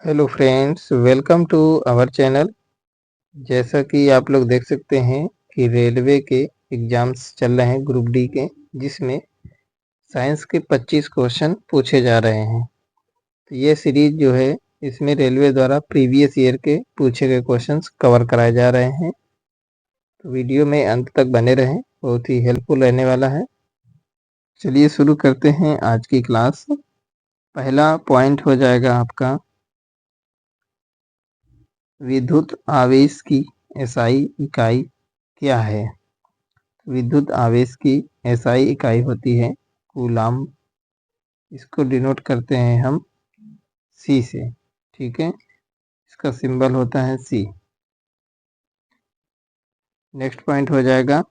Hello friends, welcome to our channel. जैसा कि आप लोग देख सकते हैं कि रेलवे के एग्ज़ाम्स चल रहे हैं ग्रुप डी के, जिसमें साइंस के 25 क्वेश्चन पूछे जा रहे हैं। तो ये सीरीज़ जो है, इसमें रेलवे द्वारा प्रीवियस ईयर के पूछे गए क्वेश्चंस कवर कराए जा रहे हैं। तो वीडियो में अंत तक बने रहें, बहुत ही हेल्पफुल रहने वाला है। चलिए शुरू करते हैं आज की क्लास। पहला पॉइंट हो जाएगा आपका विद्युत आवेश की एसआई इकाई क्या है। विद्युत आवेश की एसआई इकाई होती है कूलाम। इसको डिनोट करते हैं हम सी से। ठीक है, इसका सिंबल होता है सी। नेक्स्ट पॉइंट हो जाएगा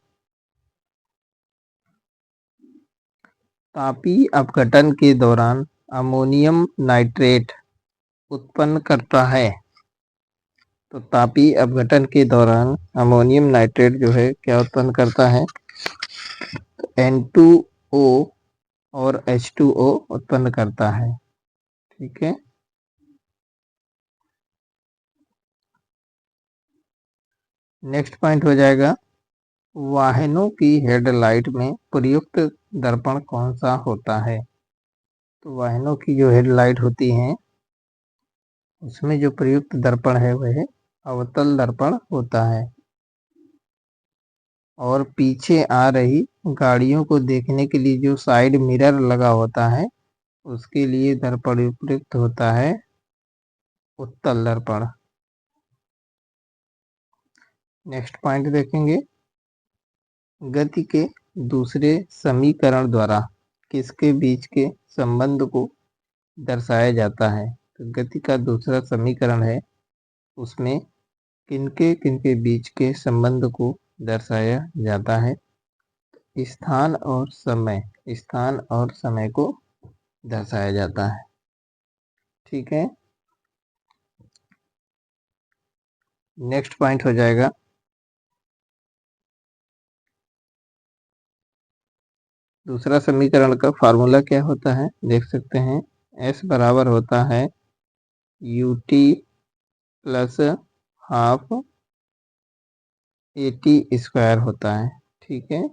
तापीय अपघटन के दौरान अमोनियम नाइट्रेट उत्पन्न करता है। तो तापीय अपघटन के दौरान अमोनियम नाइट्रेट जो है क्या उत्पन्न करता है, तो N2O और H2O उत्पन्न करता है। ठीक है, नेक्स्ट पॉइंट हो जाएगा वाहनों की हेडलाइट में प्रयुक्त दर्पण कौन सा होता है। तो वाहनों की जो हेडलाइट होती हैं, उसमें जो प्रयुक्त दर्पण है वह अवतल दर्पण होता है। और पीछे आ रही गाड़ियों को देखने के लिए जो साइड मिरर लगा होता है, उसके लिए दर्पण प्रयुक्त होता है उत्तल दर्पण। नेक्स्ट पॉइंट देखेंगे, गति के दूसरे समीकरण द्वारा किसके बीच के संबंध को दर्शाया जाता है। तो गति का दूसरा समीकरण है, उसमें किनके बीच के संबंध को दर्शाया जाता है। स्थान और समय को दर्शाया जाता है। ठीक है, नेक्स्ट पॉइंट हो जाएगा दूसरा समीकरण का फार्मूला क्या होता है, देख सकते हैं। S बराबर होता है UT plus half AT square होता है। ठीक है,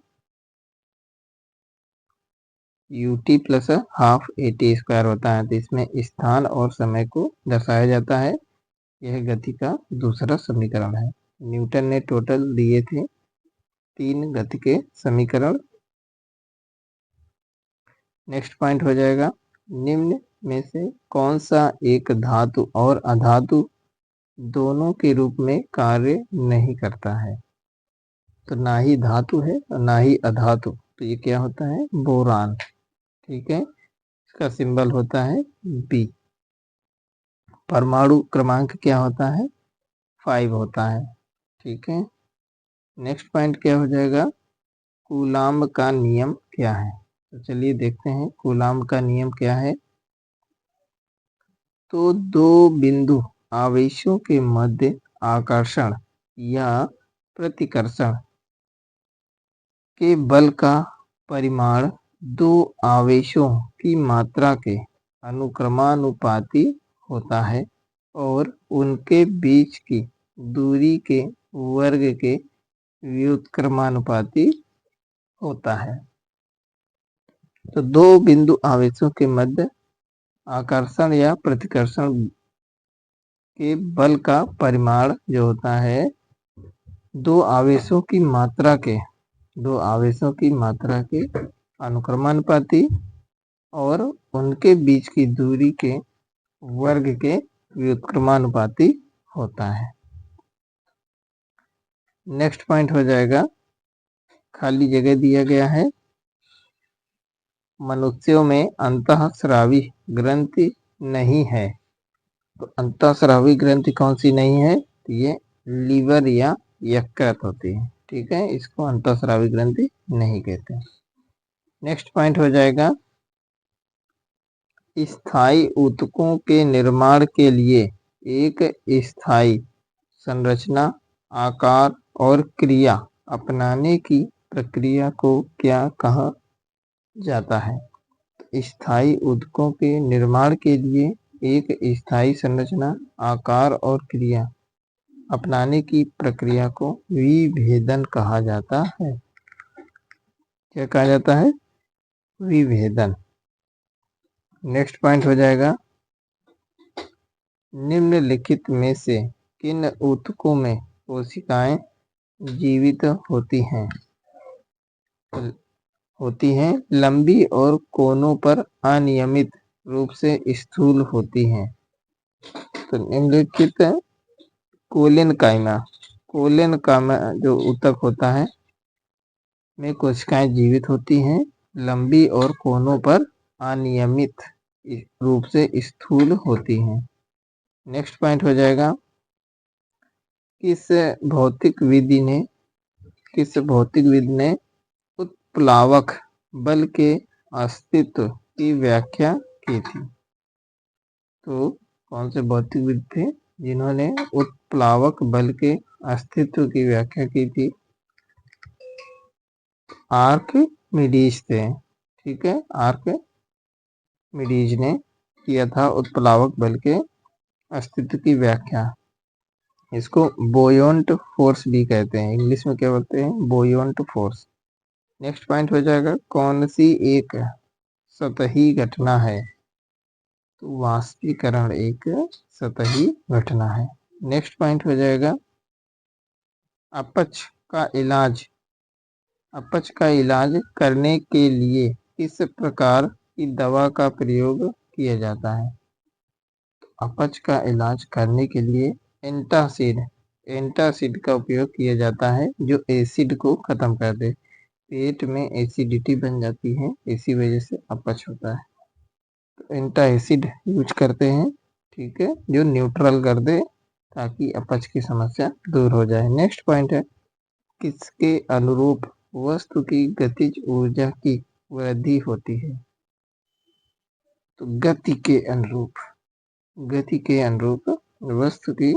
UT plus half AT square होता है। तो इसमें स्थान और समय को दर्शाया जाता है। यह गति का दूसरा समीकरण है। न्यूटन ने टोटल दिए थे 3 गति के समीकरण। नेक्स्ट पॉइंट हो जाएगा निम्न में से कौन सा एक धातु और अधातु दोनों के रूप में कार्य नहीं करता है। तो ना ही धातु है और ना ही अधातु, तो ये क्या होता है, बोरान। ठीक है, इसका सिंबल होता है बी। परमाणु क्रमांक क्या होता है, 5 होता है। ठीक है, नेक्स्ट पॉइंट क्या हो जाएगा, कूलाम्ब का नियम क्या है। तो चलिए देखते हैं कूलाम्ब का नियम क्या है। तो दो बिंदु आवेशों के मध्य आकर्षण या प्रतिकर्षण के बल का परिमाण दो आवेशों की मात्रा के अनुक्रमानुपाती होता है और उनके बीच की दूरी के वर्ग के व्युत्क्रमानुपाती होता है। तो दो बिंदु आवेशों के मध्य आकर्षण या प्रतिकर्षण के बल का परिमाण जो होता है दो आवेशों की मात्रा के अनुक्रमानुपाती और उनके बीच की दूरी के वर्ग के व्युत्क्रमानुपाती होता है। नेक्स्ट पॉइंट हो जाएगा, खाली जगह दिया गया है, मनुष्यों में अंतःस्रावी ग्रंथि नहीं है। तो अंतःस्रावी ग्रंथि कौन सी नहीं है, तो ये लीवर या यकृत होती है। ठीक है, इसको अंतःस्रावी ग्रंथि नहीं कहते। नेक्स्ट पॉइंट हो जाएगा, स्थायी ऊतकों के निर्माण के लिए एक स्थायी संरचना, आकार और क्रिया अपनाने की प्रक्रिया को क्या कहा जाता है। स्थायी ऊतकों के निर्माण के लिए एक स्थायी संरचना, आकार और क्रिया अपनाने की प्रक्रिया को विभेदन कहा जाता है। क्या कहा जाता है? विभेदन। नेक्स्ट पॉइंट हो जाएगा, निम्नलिखित में से किन ऊतकों में कोशिकाएं जीवित होती हैं? लंबी और कोनों पर अनियमित रूप से स्थूल होती हैं। तो निम्नलिखित कोलेनकाइमा जो ऊतक होता है में कोशिकाएं जीवित होती हैं, लंबी और कोनों पर अनियमित रूप से स्थूल होती हैं। नेक्स्ट पॉइंट हो जाएगा, किस भौतिक विधि ने उत्प्लावक बल के अस्तित्व की व्याख्या की थी? तो कौन से भौतिक विद थे जिन्होंने उत्प्लावक बल के अस्तित्व की व्याख्या की थी? आर्किमिडीज थे। ठीक है, आर्किमिडीज ने किया था उत्प्लावक बल के अस्तित्व की व्याख्या। इसको बोयोंट फोर्स भी कहते हैं, इंग्लिश में क्या बोलते हैं? बोयोंट फोर्स। नेक्स्ट पॉइंट हो जाएगा, कौन सी एक सतही घटना है? तो वाष्पीकरण एक सतही घटना है। नेक्स्ट पॉइंट हो जाएगा, अपच का इलाज करने के लिए किस प्रकार की दवा का प्रयोग किया जाता है? अपच का इलाज करने के लिए एंटासिड का उपयोग किया जाता है, जो एसिड को खत्म कर दे। पेट में एसिडिटी बन जाती है, इसी वजह से अपच होता है, तो एंटासिड यूज करते हैं। ठीक है, जो न्यूट्रल कर दे ताकि अपच की समस्या दूर हो जाए। नेक्स्ट पॉइंट है, किसके अनुरूप वस्तु की गतिज ऊर्जा की वृद्धि होती है? तो गति के अनुरूप वस्तु की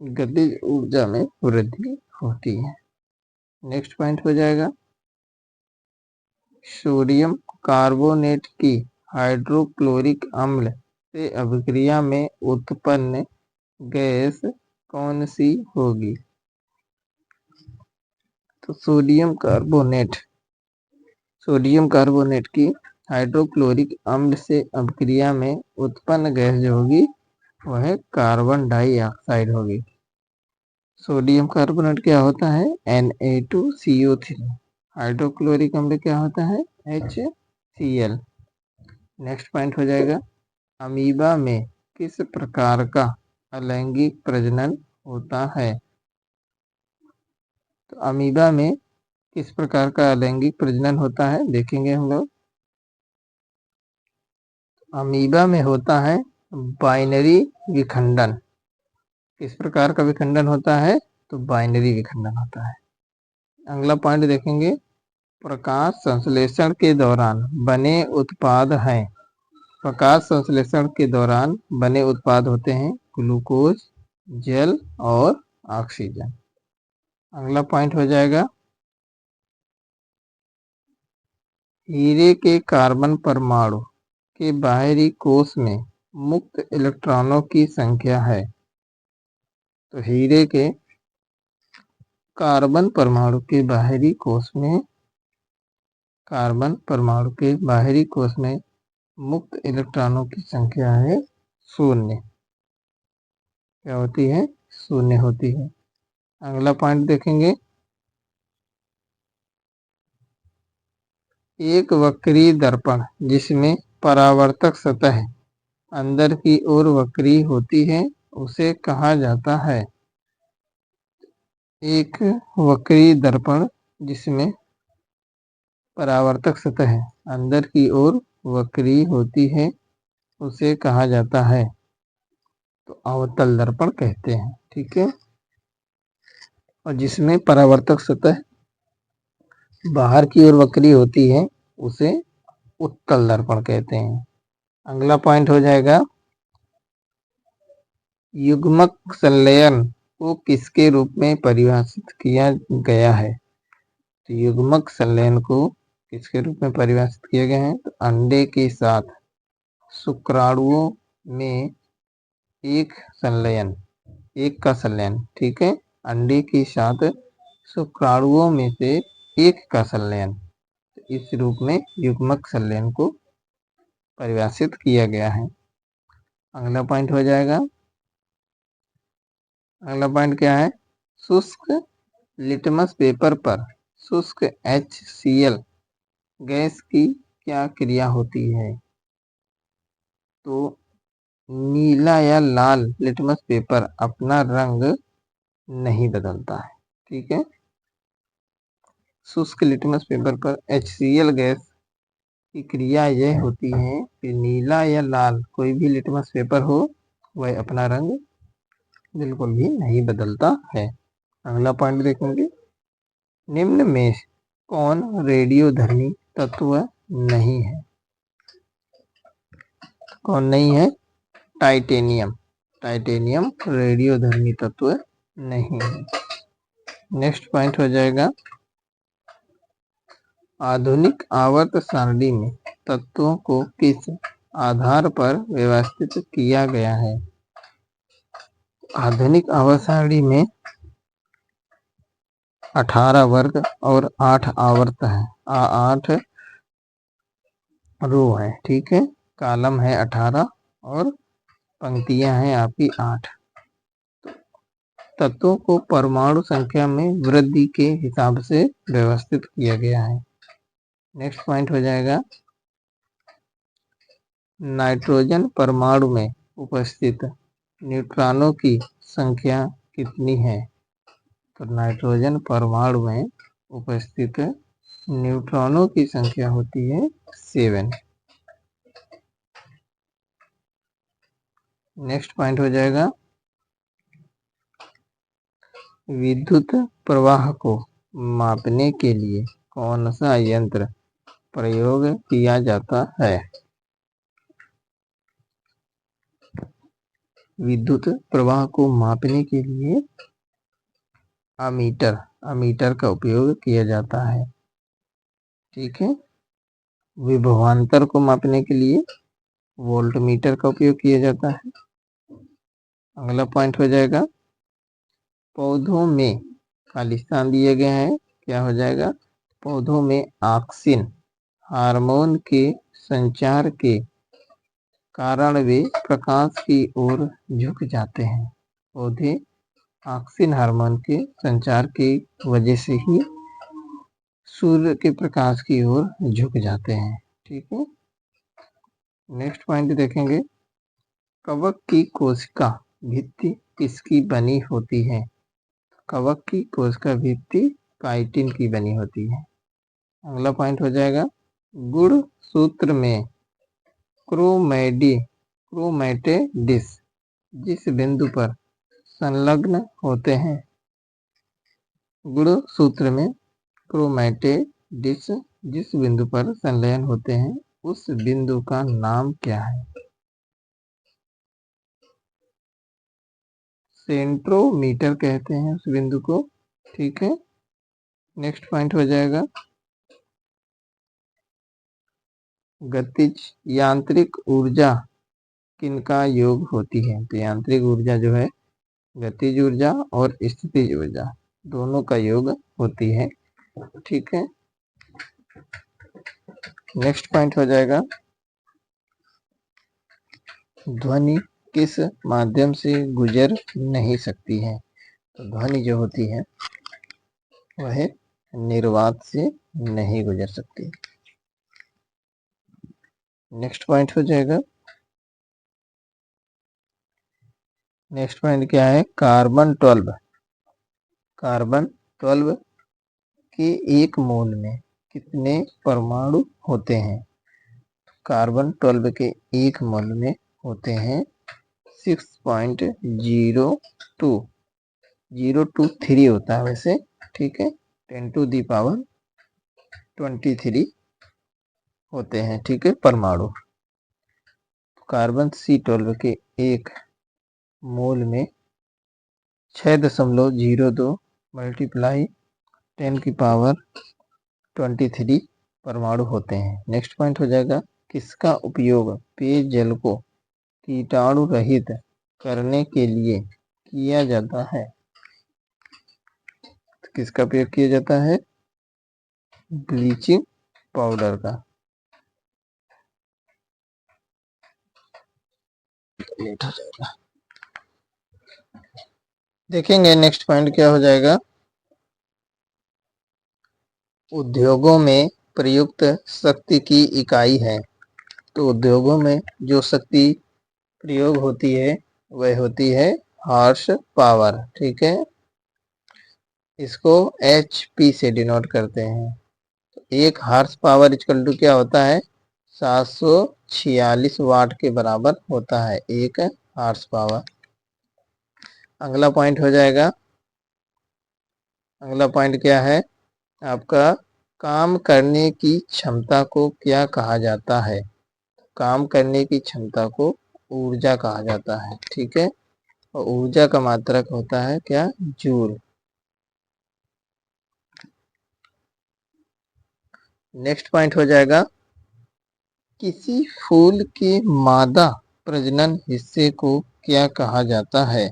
गतिज ऊर्जा में वृद्धि होती है। नेक्स्ट पॉइंट हो जाएगा, सोडियम कार्बोनेट की हाइड्रोक्लोरिक अम्ल से अभिक्रिया में उत्पन्न गैस कौन सी होगी? तो सोडियम कार्बोनेट की हाइड्रोक्लोरिक अम्ल से अभिक्रिया में उत्पन्न गैस जो होगी वह कार्बन डाइऑक्साइड होगी। सोडियम कार्बोनेट क्या होता है? Na2CO3। हाइड्रोक्लोरिक अम्ल क्या होता है? HCl। नेक्स्ट पॉइंट हो जाएगा, अमीबा में किस प्रकार का अलैंगिक प्रजनन होता है? तो अमीबा में किस प्रकार का अलैंगिक प्रजनन होता है देखेंगे हम लोग। अमीबा में होता है बाइनरी विखंडन। किस प्रकार का विखंडन होता है? तो बाइनरी विखंडन होता है। अगला पॉइंट देखेंगे, प्रकाश संश्लेषण के दौरान बने उत्पाद हैं। प्रकाश संश्लेषण के दौरान बने उत्पाद होते हैं ग्लूकोज, जल और ऑक्सीजन। अगला पॉइंट हो जाएगा, हीरे के कार्बन परमाणु के बाहरी कोश में मुक्त इलेक्ट्रॉनों की संख्या है। तो हीरे के कार्बन परमाणु के बाहरी कोश में मुक्त इलेक्ट्रॉनों की संख्या है 0। क्या होती है? 0 होती है। अगला पॉइंट देखेंगे, एक वक्री दर्पण जिसमें परावर्तक सतह अंदर की ओर वक्री होती है उसे कहा जाता है? एक वक्री दर्पण जिसमें परावर्तक सतह अंदर की ओर वक्री होती है उसे कहा जाता है? तो अवतल दर्पण कहते हैं। ठीक है, और जिसमें परावर्तक सतह बाहर की ओर वक्री होती है उसे उत्तल दर्पण कहते हैं। अगला पॉइंट हो जाएगा, युग्मक संलयन को किसके रूप में परिभाषित किया गया है? तो युग्मक संलयन को किसके रूप में परिभाषित किया गया है? तो अंडे के साथ शुक्राणुओं में एक का संलयन, ठीक है। अंडे के साथ शुक्राणुओं में से एक का संलयन, इस रूप में युग्मक संलयन को परिभाषित किया गया है। अगला पॉइंट हो जाएगा, अगला पॉइंट क्या है, शुष्क लिटमस पेपर पर शुष्क HCl गैस की क्या क्रिया होती है। तो नीला या लाल लिटमस पेपर अपना रंग नहीं बदलता है, ठीक है। शुष्क लिटमस पेपर पर HCl गैस की क्रिया यह होती है कि नीला या लाल कोई भी लिटमस पेपर हो, वह अपना रंग बिल्कुल भी नहीं बदलता है। अगला पॉइंट देखेंगे, निम्न में कौन रेडियोधर्मी तत्व नहीं है। कौन नहीं है, टाइटेनियम रेडियोधर्मी तत्व नहीं है। नेक्स्ट पॉइंट हो जाएगा, आधुनिक आवर्त सारणी में तत्वों को किस आधार पर व्यवस्थित किया गया है। आधुनिक आवर्त सारणी में 18 वर्ग और 8 आवर्त है, 8 रो है, ठीक है। कॉलम है 18 और पंक्तियां हैं आपकी 8। तत्वों को परमाणु संख्या में वृद्धि के हिसाब से व्यवस्थित किया गया है। नेक्स्ट पॉइंट हो जाएगा, नाइट्रोजन परमाणु में उपस्थित न्यूट्रॉनों की संख्या कितनी है। तो नाइट्रोजन परमाणु में उपस्थित न्यूट्रॉनों की संख्या होती है 7। नेक्स्ट पॉइंट हो जाएगा, विद्युत प्रवाह को मापने के लिए कौन सा यंत्र प्रयोग किया जाता है। विद्युत प्रवाह को मापने के लिए अमीटर का उपयोग किया जाता है, ठीक है। विभवांतर को मापने के लिए वोल्टमीटर का उपयोग किया जाता है। अगला पॉइंट हो जाएगा, पौधों में खाली स्थान दिए गए हैं, क्या हो जाएगा, पौधों में ऑक्सिन हार्मोन के संचार के कारण वे प्रकाश की ओर झुक जाते हैं। पौधे ऑक्सिन हार्मोन के संचार की वजह से ही सूर्य के प्रकाश की ओर झुक जाते हैं, ठीक है। नेक्स्ट पॉइंट देखेंगे, कवक की कोशिका भित्ति किसकी बनी होती है। कवक की कोशिका भित्ति काइटिन की बनी होती है। अगला पॉइंट हो जाएगा, गुण सूत्र में क्रोमैटिड्स जिस बिंदु पर संलग्न होते हैं। गुण सूत्र में क्रोमैटिड्स जिस बिंदु पर संलयन होते हैं, उस बिंदु का नाम क्या है। सेंट्रोमीटर कहते हैं उस बिंदु को, ठीक है। नेक्स्ट पॉइंट हो जाएगा, गतिज यांत्रिक ऊर्जा किनका योग होती है। तो यांत्रिक ऊर्जा जो है गतिज ऊर्जा और स्थितिज ऊर्जा दोनों का योग होती है, ठीक है। नेक्स्ट पॉइंट हो जाएगा, ध्वनि किस माध्यम से गुजर नहीं सकती है। तो ध्वनि जो होती है वह निर्वात से नहीं गुजर सकती। नेक्स्ट पॉइंट हो जाएगा, नेक्स्ट पॉइंट क्या है, कार्बन 12 के एक मोल में कितने परमाणु होते हैं। कार्बन 12 के एक मोल में होते हैं 6.02023 होता है वैसे, ठीक है। 10⁻23 होते हैं, ठीक है, परमाणु। कार्बन C12 के एक मोल में 6.02 मल्टीप्लाई 10⁻23 परमाणु होते हैं। नेक्स्ट पॉइंट हो जाएगा, किसका उपयोग पेयजल को कीटाणु रहित करने के लिए किया जाता है। किसका प्रयोग किया जाता है? ब्लीचिंग पाउडर का। लेट हो जाएगा। देखेंगे नेक्स्ट पॉइंट क्या हो जाएगा। उद्योगों में प्रयुक्त शक्ति की इकाई है। तो उद्योगों में जो शक्ति प्रयोग होती है वह होती है हॉर्स पावर। ठीक है, इसको HP से डिनोट करते हैं। तो एक हॉर्स पावर इक्वल टू क्या होता है? 746 वाट के बराबर होता है एक हॉर्स पावर। अगला पॉइंट हो जाएगा। अगला पॉइंट क्या है आपका? काम करने की क्षमता को क्या कहा जाता है? काम करने की क्षमता को ऊर्जा कहा जाता है। ठीक है, और ऊर्जा का मात्रक होता है क्या? जूल। नेक्स्ट पॉइंट हो जाएगा। किसी फूल के मादा प्रजनन हिस्से को क्या कहा जाता है?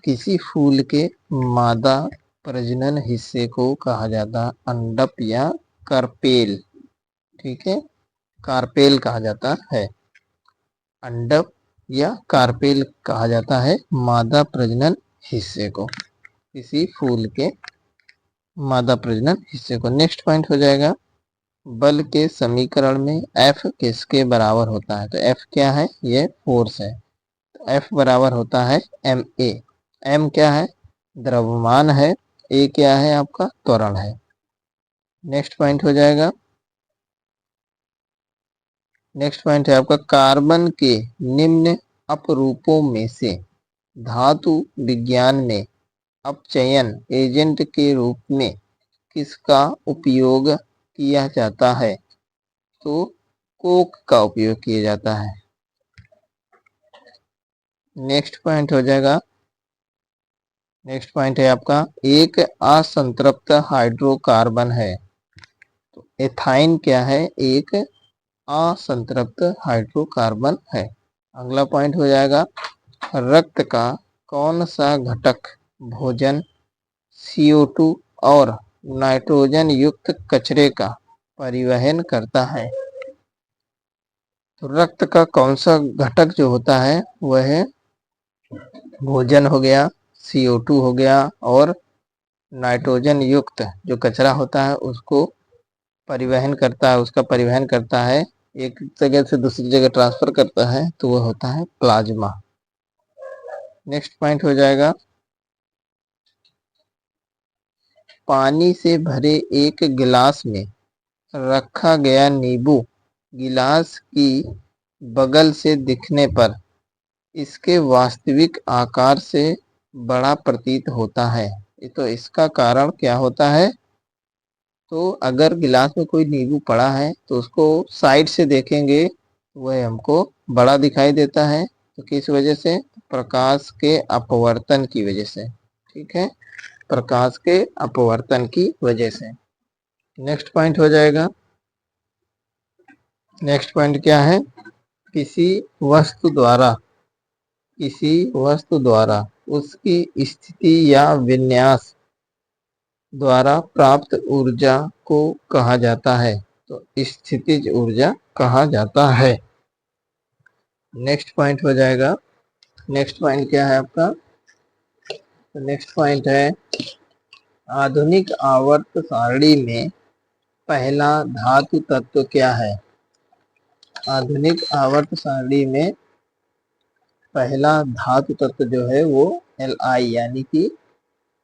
किसी फूल के मादा प्रजनन हिस्से को कहा जाता है अंडप या कार्पेल। ठीक है, कार्पेल कहा जाता है। अंडप या कार्पेल कहा जाता है मादा प्रजनन हिस्से को, किसी फूल के मादा प्रजनन हिस्से को। नेक्स्ट पॉइंट हो जाएगा। बल के समीकरण में F किसके बराबर होता है? तो F क्या है? ये फोर्स है। तो F बराबर होता है ma। m क्या है? द्रव्यमान है। a क्या है? आपका त्वरण है। नेक्स्ट पॉइंट हो जाएगा। नेक्स्ट पॉइंट है आपका कार्बन के निम्न अपरूपों में से धातु विज्ञान में अपचयन एजेंट के रूप में किसका उपयोग किया जाता है? तो कोक का उपयोग किया जाता है। नेक्स्ट पॉइंट हो जाएगा। नेक्स्ट पॉइंट है आपका एक असंतृप्त हाइड्रोकार्बन है। तो एथाइन क्या है? एक असंतृप्त हाइड्रोकार्बन है। अगला पॉइंट हो जाएगा। रक्त का कौन सा घटक भोजन, CO2 और नाइट्रोजन युक्त कचरे का परिवहन करता है? तो रक्त का कौन सा घटक जो होता है वह भोजन हो गया, CO2 हो गया और नाइट्रोजन युक्त जो कचरा होता है उसको परिवहन करता है, उसका परिवहन करता है, एक जगह से दूसरी जगह ट्रांसफर करता है, तो वह होता है प्लाज्मा। नेक्स्ट पॉइंट हो जाएगा। पानी से भरे एक गिलास में रखा गया नींबू गिलास की बगल से दिखने पर इसके वास्तविक आकार से बड़ा प्रतीत होता है। तो इसका कारण क्या होता है? तो अगर गिलास में कोई नींबू पड़ा है तो उसको साइड से देखेंगे वह हमको बड़ा दिखाई देता है। तो किस वजह से? प्रकाश के अपवर्तन की वजह से। ठीक है, प्रकाश के अपवर्तन की वजह से। नेक्स्ट पॉइंट हो जाएगा। नेक्स्ट पॉइंट क्या है? किसी वस्तु द्वारा उसकी स्थिति या विन्यास द्वारा प्राप्त ऊर्जा को कहा जाता है। तो स्थितिज ऊर्जा कहा जाता है। नेक्स्ट पॉइंट हो जाएगा। नेक्स्ट पॉइंट क्या है आपका? तो नेक्स्ट पॉइंट है आधुनिक आवर्त सारणी में पहला धातु तत्व क्या है? आधुनिक आवर्त सारणी में पहला धातु तत्व जो है वो Li यानी कि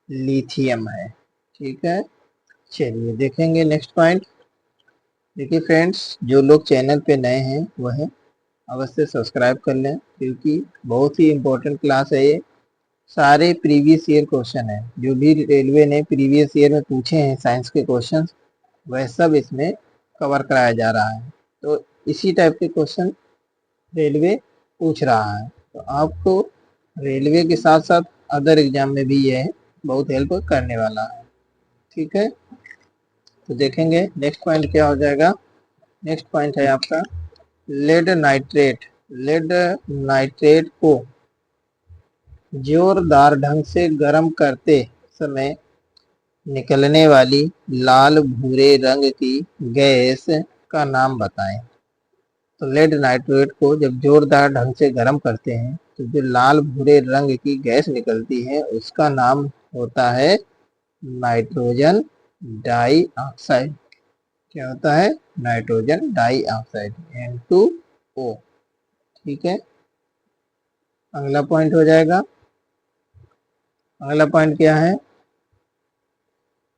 लिथियम है। ठीक है, चलिए देखेंगे नेक्स्ट पॉइंट। देखिए फ्रेंड्स, जो लोग चैनल पे नए हैं वह अवश्य सब्सक्राइब कर लें, क्योंकि बहुत ही इम्पोर्टेंट क्लास है ये। सारे प्रीवियस ईयर क्वेश्चन है, जो भी रेलवे ने प्रीवियस ईयर में पूछे हैं साइंस के क्वेश्चन, वह सब इसमें कवर कराया जा रहा है। तो इसी टाइप के क्वेश्चन रेलवे पूछ रहा है, तो आपको रेलवे के साथ साथ अदर एग्जाम में भी यह बहुत हेल्प करने वाला है। ठीक है, तो देखेंगे नेक्स्ट पॉइंट क्या हो जाएगा। नेक्स्ट पॉइंट है आपका लेड नाइट्रेट लेड नाइट्रेट को जोरदार ढंग से गर्म करते समय निकलने वाली लाल भूरे रंग की गैस का नाम बताएं। तो लेड नाइट्रेट को जब जोरदार ढंग से गर्म करते हैं तो जो लाल भूरे रंग की गैस निकलती है उसका नाम होता है नाइट्रोजन डाइऑक्साइड। क्या होता है? Nitrogen dioxide N2O। ठीक है, अगला पॉइंट हो जाएगा। अगला पॉइंट क्या है?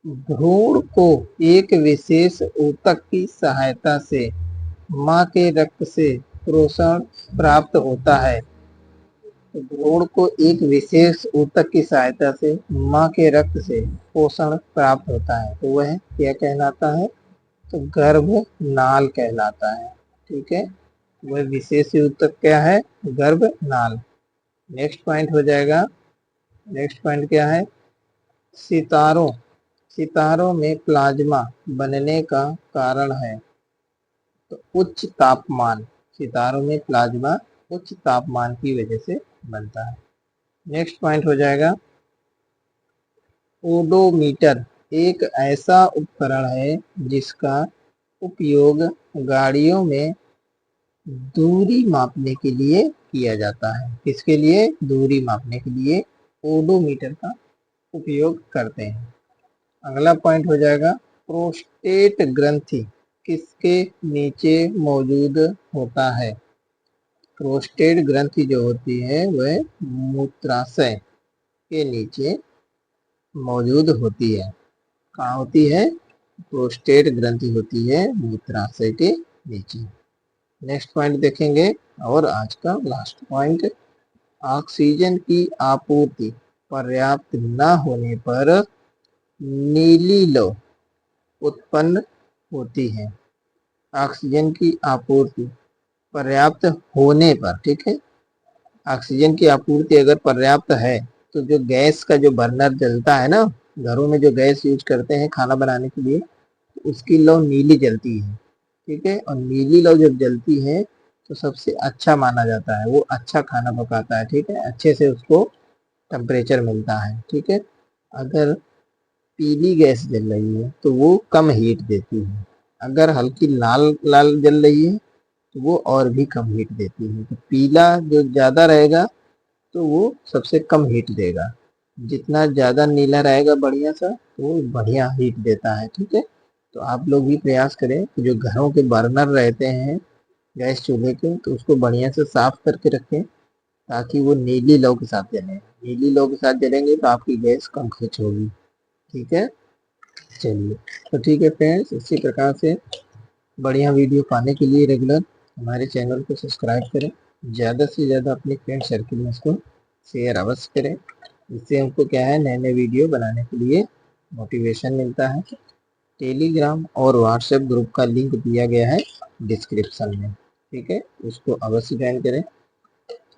भ्रूण को एक विशेष ऊतक की सहायता से मां के रक्त से पोषण प्राप्त होता है। तो भ्रूण को एक विशेष ऊतक की सहायता से मां के रक्त से पोषण प्राप्त होता है, तो वह क्या कहलाता है? तो गर्भनाल कहलाता है। ठीक है, वह विशेष ऊतक क्या है? गर्भनाल। नेक्स्ट पॉइंट हो जाएगा। नेक्स्ट पॉइंट क्या है? सितारों में प्लाज्मा बनने का कारण है। तो उच्च तापमान, सितारों में प्लाज्मा उच्च तापमान की वजह से बनता है। नेक्स्ट पॉइंट हो जाएगा ओडोमीटर एक ऐसा उपकरण है जिसका उपयोग गाड़ियों में दूरी मापने के लिए किया जाता है। किसके लिए? दूरी मापने के लिए ओडोमीटर का उपयोग करते हैं। अगला पॉइंट हो जाएगा प्रोस्टेट ग्रंथि किसके नीचे मौजूद होता है? प्रोस्टेट ग्रंथि जो होती है वह मूत्राशय के नीचे मौजूद होती है। कहाँ होती है? प्रोस्टेट ग्रंथि होती है मूत्राशय के नीचे। नेक्स्ट पॉइंट देखेंगे और आज का लास्ट पॉइंट, ऑक्सीजन की आपूर्ति पर्याप्त न होने पर नीली लौ उत्पन्न होती है। ऑक्सीजन की आपूर्ति पर्याप्त होने पर, ठीक है, ऑक्सीजन की आपूर्ति अगर पर्याप्त है तो जो गैस का जो बर्नर जलता है ना, घरों में जो गैस यूज करते हैं खाना बनाने के लिए, उसकी लौ नीली जलती है। ठीक है, और नीली लौ जब जलती है तो सबसे अच्छा माना जाता है, वो अच्छा खाना पकाता है। ठीक है, अच्छे से उसको टेम्परेचर मिलता है। ठीक है, अगर पीली गैस जल रही है तो वो कम हीट देती है, अगर हल्की लाल लाल जल रही है तो वो और भी कम हीट देती है। तो पीला जो ज़्यादा रहेगा तो वो सबसे कम हीट देगा, जितना ज़्यादा नीला रहेगा बढ़िया सा तो वो बढ़िया हीट देता है। ठीक है, तो आप लोग भी प्रयास करें कि जो घरों के बर्नर रहते हैं गैस चूल्हे के, तो उसको बढ़िया से साफ करके रखें ताकि वो नीली लौ के साथ जले। नीली लौ के साथ जलेंगे तो आपकी गैस कम खर्च होगी। ठीक है, चलिए, तो ठीक है फ्रेंड्स, इसी प्रकार से बढ़िया वीडियो पाने के लिए रेगुलर हमारे चैनल को सब्सक्राइब करें, ज़्यादा से ज़्यादा अपने फ्रेंड सर्किल में इसको शेयर अवश्य करें। इससे हमको क्या है, नए नए वीडियो बनाने के लिए मोटिवेशन मिलता है। टेलीग्राम और व्हाट्सएप ग्रुप का लिंक दिया गया है डिस्क्रिप्शन में। ठीक है, उसको अवश्य ज्वाइन करें।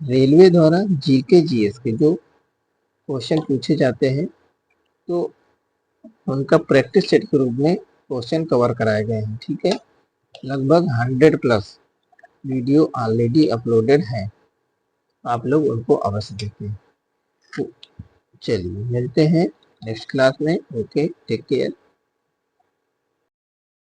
रेलवे द्वारा जीके जीएस के जो क्वेश्चन पूछे जाते हैं तो उनका प्रैक्टिस सेट के रूप में क्वेश्चन कवर कराए गए हैं। ठीक है, लगभग 100 प्लस वीडियो ऑलरेडी अपलोडेड है, आप लोग उनको अवश्य देखें। तो चलिए मिलते हैं नेक्स्ट क्लास में। Okay, take care.